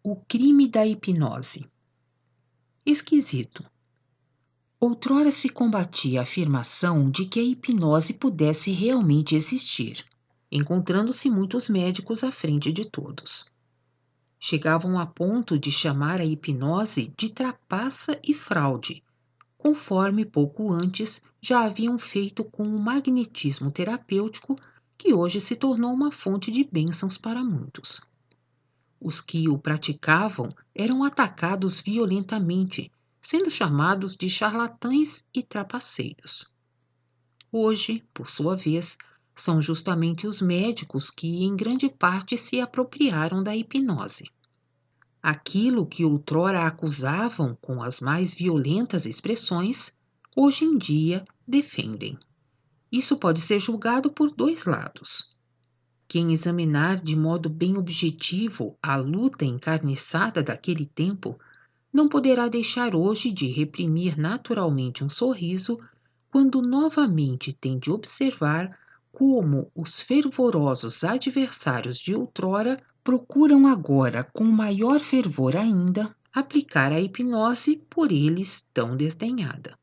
O crime da hipnose. Esquisito. Outrora se combatia a afirmação de que a hipnose pudesse realmente existir, encontrando-se muitos médicos à frente de todos. Chegavam a ponto de chamar a hipnose de trapaça e fraude, conforme pouco antes já haviam feito com o magnetismo terapêutico, que hoje se tornou uma fonte de bênçãos para muitos. Os que o praticavam eram atacados violentamente, sendo chamados de charlatães e trapaceiros. Hoje, por sua vez, são justamente os médicos que, em grande parte, se apropriaram da hipnose. Aquilo que outrora acusavam com as mais violentas expressões, hoje em dia defendem. Isso pode ser julgado por dois lados. Quem examinar de modo bem objetivo a luta encarniçada daquele tempo, não poderá deixar hoje de reprimir naturalmente um sorriso quando novamente tem de observar como os fervorosos adversários de outrora procuram agora, com maior fervor ainda, aplicar a hipnose por eles tão desdenhada.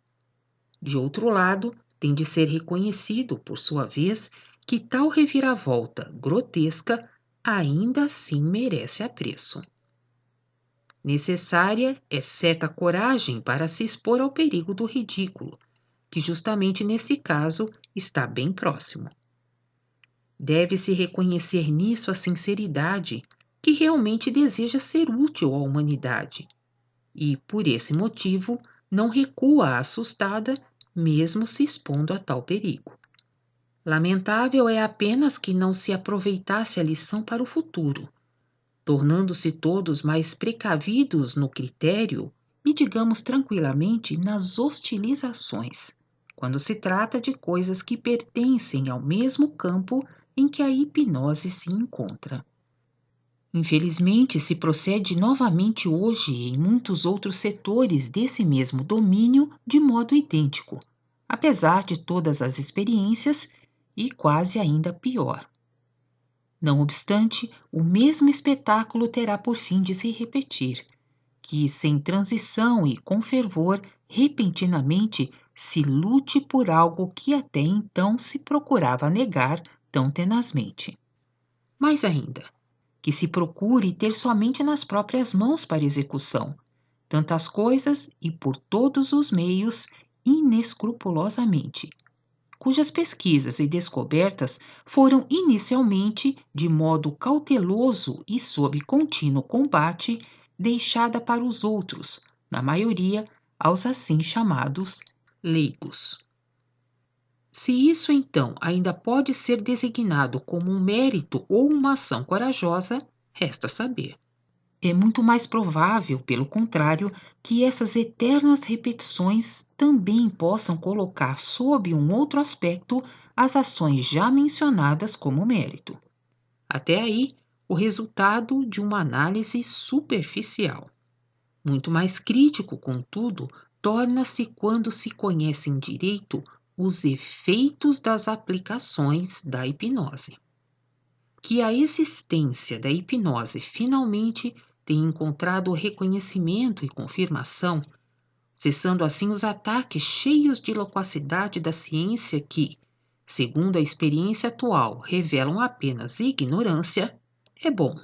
De outro lado, tem de ser reconhecido, por sua vez, que tal reviravolta grotesca ainda assim merece apreço. Necessária é certa coragem para se expor ao perigo do ridículo, que justamente nesse caso está bem próximo. Deve-se reconhecer nisso a sinceridade que realmente deseja ser útil à humanidade e, por esse motivo, não recua assustada, mesmo se expondo a tal perigo. Lamentável é apenas que não se aproveitasse a lição para o futuro, tornando-se todos mais precavidos no critério e, digamos tranquilamente, nas hostilizações, quando se trata de coisas que pertencem ao mesmo campo em que a hipnose se encontra. Infelizmente, se procede novamente hoje em muitos outros setores desse mesmo domínio de modo idêntico, apesar de todas as experiências, e quase ainda pior. Não obstante, o mesmo espetáculo terá por fim de se repetir, que, sem transição e com fervor, repentinamente se lute por algo que até então se procurava negar tão tenazmente. Mais ainda, que se procure ter somente nas próprias mãos para execução, tantas coisas e por todos os meios inescrupulosamente, cujas pesquisas e descobertas foram inicialmente, de modo cauteloso e sob contínuo combate, deixada para os outros, na maioria, aos assim chamados leigos. Se isso, então, ainda pode ser designado como um mérito ou uma ação corajosa, resta saber. É muito mais provável, pelo contrário, que essas eternas repetições também possam colocar sob um outro aspecto as ações já mencionadas como mérito. Até aí, o resultado de uma análise superficial. Muito mais crítico, contudo, torna-se quando se conhecem direito os efeitos das aplicações da hipnose. Que a existência da hipnose finalmente tem encontrado reconhecimento e confirmação, cessando assim os ataques cheios de loquacidade da ciência que, segundo a experiência atual, revelam apenas ignorância, é bom.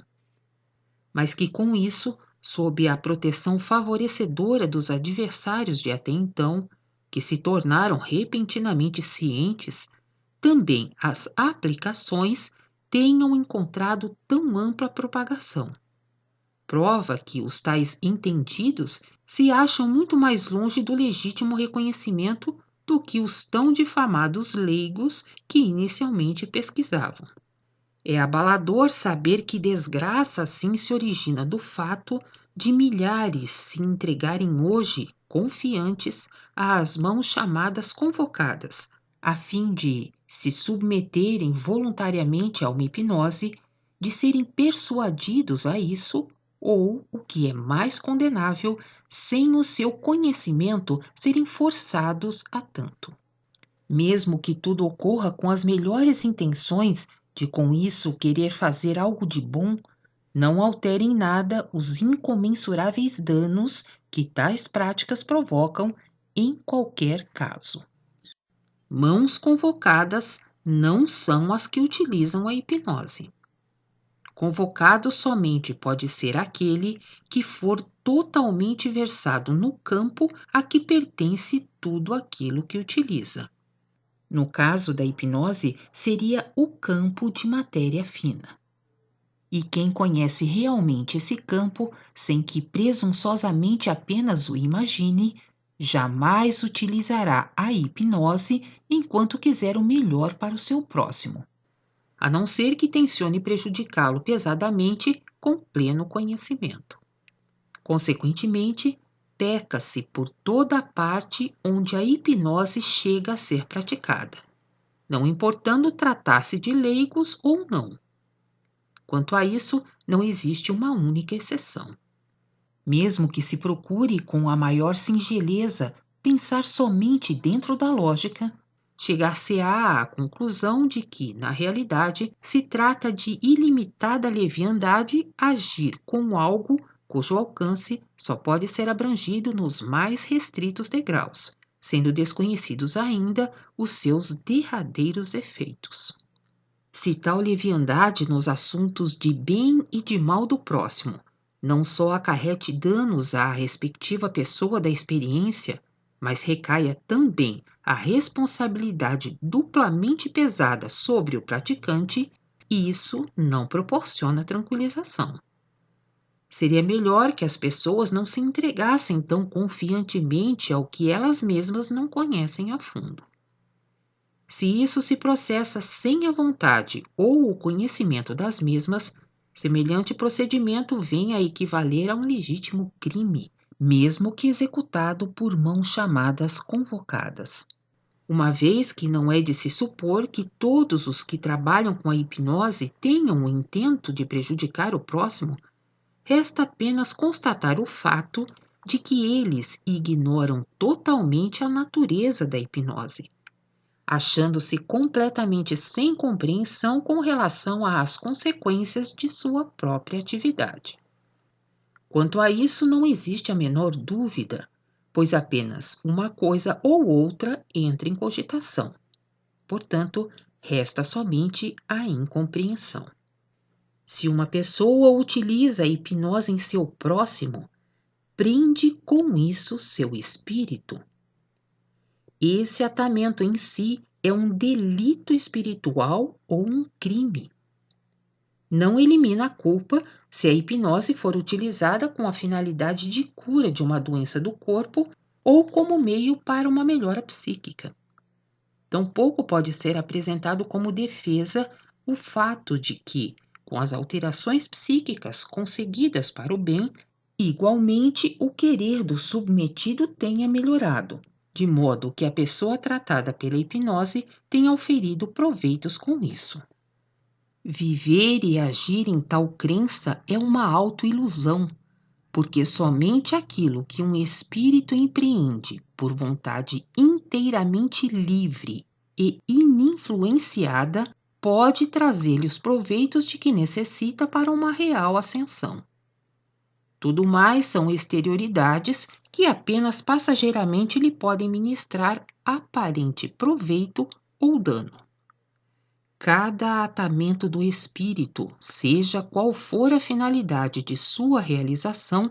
Mas que com isso, sob a proteção favorecedora dos adversários de até então, que se tornaram repentinamente cientes, também as aplicações tenham encontrado tão ampla propagação. Prova que os tais entendidos se acham muito mais longe do legítimo reconhecimento do que os tão difamados leigos que inicialmente pesquisavam. É abalador saber que desgraça assim se origina do fato de milhares se entregarem hoje, confiantes, às mãos chamadas convocadas, a fim de se submeterem voluntariamente a uma hipnose, de serem persuadidos a isso, ou, o que é mais condenável, sem o seu conhecimento serem forçados a tanto. Mesmo que tudo ocorra com as melhores intenções de com isso querer fazer algo de bom, não altera em nada os incomensuráveis danos que tais práticas provocam em qualquer caso. Mãos convocadas não são as que utilizam a hipnose. Convocado somente pode ser aquele que for totalmente versado no campo a que pertence tudo aquilo que utiliza. No caso da hipnose, seria o campo de matéria fina. E quem conhece realmente esse campo, sem que presunçosamente apenas o imagine, jamais utilizará a hipnose enquanto quiser o melhor para o seu próximo, a não ser que tencione prejudicá-lo pesadamente com pleno conhecimento. Consequentemente, peca-se por toda a parte onde a hipnose chega a ser praticada, não importando tratar-se de leigos ou não. Quanto a isso, não existe uma única exceção. Mesmo que se procure com a maior singeleza pensar somente dentro da lógica, chegar-se-á à conclusão de que, na realidade, se trata de ilimitada leviandade agir com algo cujo alcance só pode ser abrangido nos mais restritos degraus, sendo desconhecidos ainda os seus derradeiros efeitos. Se tal leviandade nos assuntos de bem e de mal do próximo não só acarrete danos à respectiva pessoa da experiência, mas recaia também a responsabilidade duplamente pesada sobre o praticante, isso não proporciona tranquilização. Seria melhor que as pessoas não se entregassem tão confiantemente ao que elas mesmas não conhecem a fundo. Se isso se processa sem a vontade ou o conhecimento das mesmas, semelhante procedimento vem a equivaler a um legítimo crime, mesmo que executado por mãos chamadas convocadas. Uma vez que não é de se supor que todos os que trabalham com a hipnose tenham o intento de prejudicar o próximo, resta apenas constatar o fato de que eles ignoram totalmente a natureza da hipnose, achando-se completamente sem compreensão com relação às consequências de sua própria atividade. Quanto a isso, não existe a menor dúvida, pois apenas uma coisa ou outra entra em cogitação. Portanto, resta somente a incompreensão. Se uma pessoa utiliza a hipnose em seu próximo, prende com isso seu espírito. Esse atamento em si é um delito espiritual ou um crime. Não elimina a culpa se a hipnose for utilizada com a finalidade de cura de uma doença do corpo ou como meio para uma melhora psíquica. Tampouco pode ser apresentado como defesa o fato de que, com as alterações psíquicas conseguidas para o bem, igualmente o querer do submetido tenha melhorado, de modo que a pessoa tratada pela hipnose tenha oferido proveitos com isso. Viver e agir em tal crença é uma autoilusão, porque somente aquilo que um espírito empreende por vontade inteiramente livre e ininfluenciada pode trazer-lhe os proveitos de que necessita para uma real ascensão. Tudo mais são exterioridades que apenas passageiramente lhe podem ministrar aparente proveito ou dano. Cada atamento do espírito, seja qual for a finalidade de sua realização,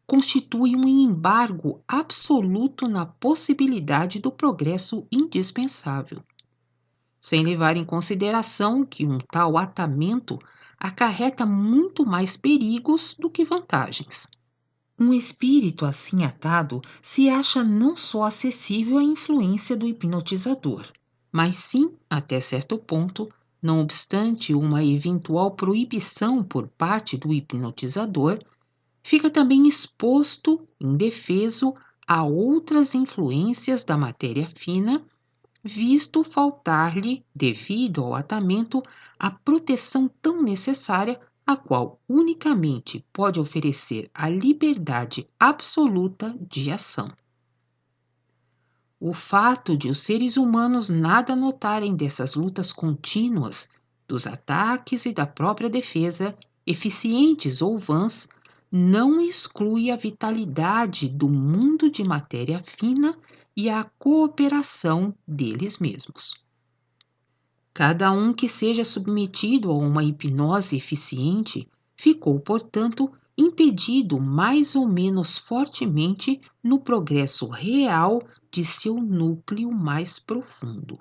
constitui um embargo absoluto na possibilidade do progresso indispensável, sem levar em consideração que um tal atamento acarreta muito mais perigos do que vantagens. Um espírito assim atado se acha não só acessível à influência do hipnotizador, mas sim, até certo ponto, não obstante uma eventual proibição por parte do hipnotizador, fica também exposto, indefeso, a outras influências da matéria fina, visto faltar-lhe, devido ao atamento, a proteção tão necessária, a qual unicamente pode oferecer a liberdade absoluta de ação. O fato de os seres humanos nada notarem dessas lutas contínuas, dos ataques e da própria defesa, eficientes ou vãs, não exclui a vitalidade do mundo de matéria fina e a cooperação deles mesmos. Cada um que seja submetido a uma hipnose eficiente ficou, portanto, impedido mais ou menos fortemente no progresso real de seu núcleo mais profundo.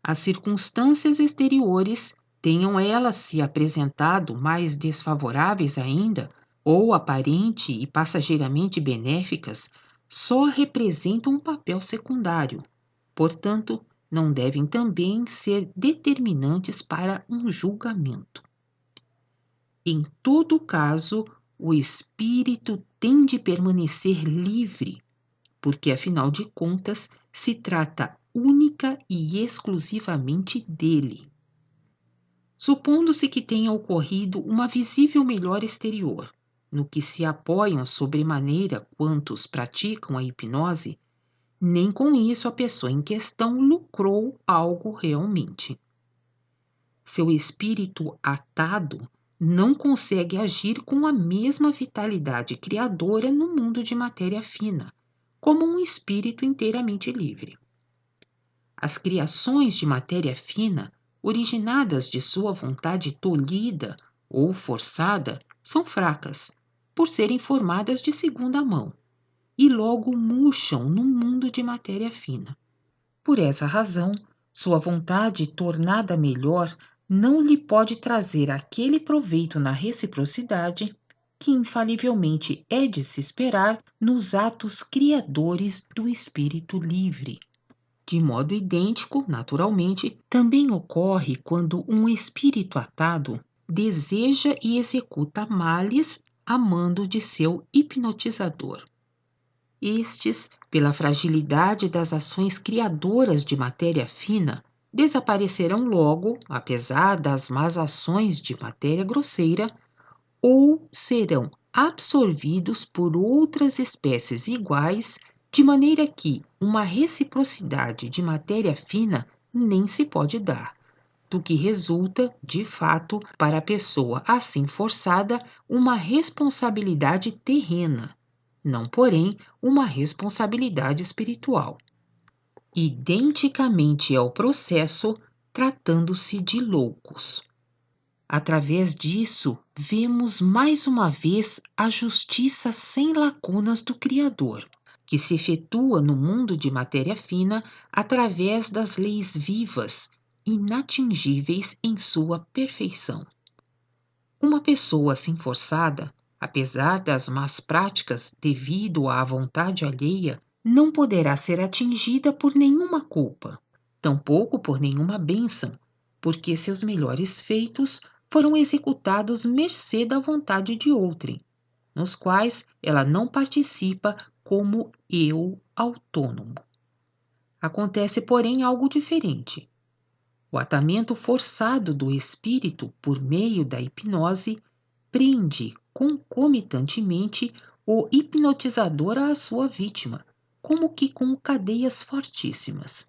As circunstâncias exteriores, tenham elas se apresentado mais desfavoráveis ainda, ou aparente e passageiramente benéficas, só representam um papel secundário. Portanto, não devem também ser determinantes para um julgamento. Em todo caso, o espírito tem de permanecer livre, porque, afinal de contas, se trata única e exclusivamente dele. Supondo-se que tenha ocorrido uma visível melhora exterior, no que se apoiam sobremaneira quantos praticam a hipnose, nem com isso a pessoa em questão lucrou algo realmente. Seu espírito atado não consegue agir com a mesma vitalidade criadora no mundo de matéria fina, como um espírito inteiramente livre. As criações de matéria fina, originadas de sua vontade tolhida ou forçada, são fracas, por serem formadas de segunda mão, e logo murcham no mundo de matéria fina. Por essa razão, sua vontade tornada melhor não lhe pode trazer aquele proveito na reciprocidade que infalivelmente é de se esperar nos atos criadores do espírito livre. De modo idêntico, naturalmente, também ocorre quando um espírito atado deseja e executa males a mando de seu hipnotizador. Estes, pela fragilidade das ações criadoras de matéria fina, desaparecerão logo, apesar das más ações de matéria grosseira, ou serão absorvidos por outras espécies iguais, de maneira que uma reciprocidade de matéria fina nem se pode dar, do que resulta, de fato, para a pessoa assim forçada, uma responsabilidade terrena, não, porém, uma responsabilidade espiritual. Identicamente ao processo, tratando-se de loucos. Através disso, vemos mais uma vez a justiça sem lacunas do Criador, que se efetua no mundo de matéria fina através das leis vivas, inatingíveis em sua perfeição. Uma pessoa assim forçada, apesar das más práticas devido à vontade alheia, não poderá ser atingida por nenhuma culpa, tampouco por nenhuma bênção, porque seus melhores feitos foram executados mercê da vontade de outrem, nos quais ela não participa como eu autônomo. Acontece, porém, algo diferente. O atamento forçado do espírito por meio da hipnose prende concomitantemente o hipnotizador à sua vítima, como que com cadeias fortíssimas,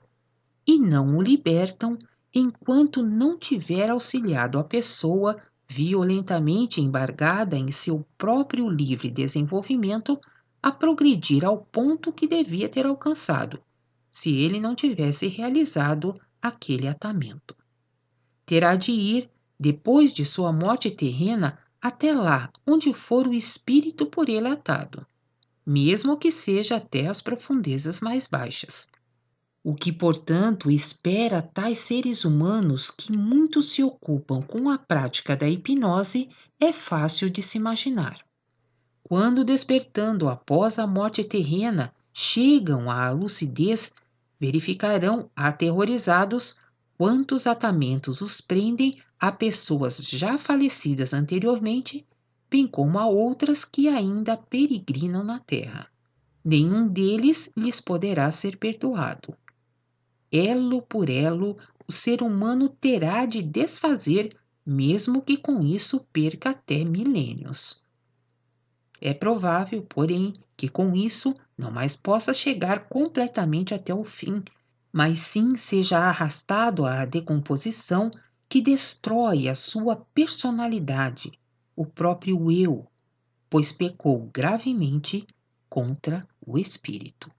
e não o libertam enquanto não tiver auxiliado a pessoa violentamente embargada em seu próprio livre desenvolvimento a progredir ao ponto que devia ter alcançado, se ele não tivesse realizado aquele atamento. Terá de ir, depois de sua morte terrena, até lá onde for o espírito por ele atado, mesmo que seja até as profundezas mais baixas. O que, portanto, espera tais seres humanos que muito se ocupam com a prática da hipnose é fácil de se imaginar. Quando, despertando após a morte terrena, chegam à lucidez, verificarão aterrorizados quantos atamentos os prendem a pessoas já falecidas anteriormente, bem como a outras que ainda peregrinam na terra. Nenhum deles lhes poderá ser perdoado. Elo por elo, o ser humano terá de desfazer, mesmo que com isso perca até milênios. É provável, porém, que com isso não mais possa chegar completamente até o fim, mas sim seja arrastado à decomposição que destrói a sua personalidade, o próprio eu, pois pecou gravemente contra o Espírito.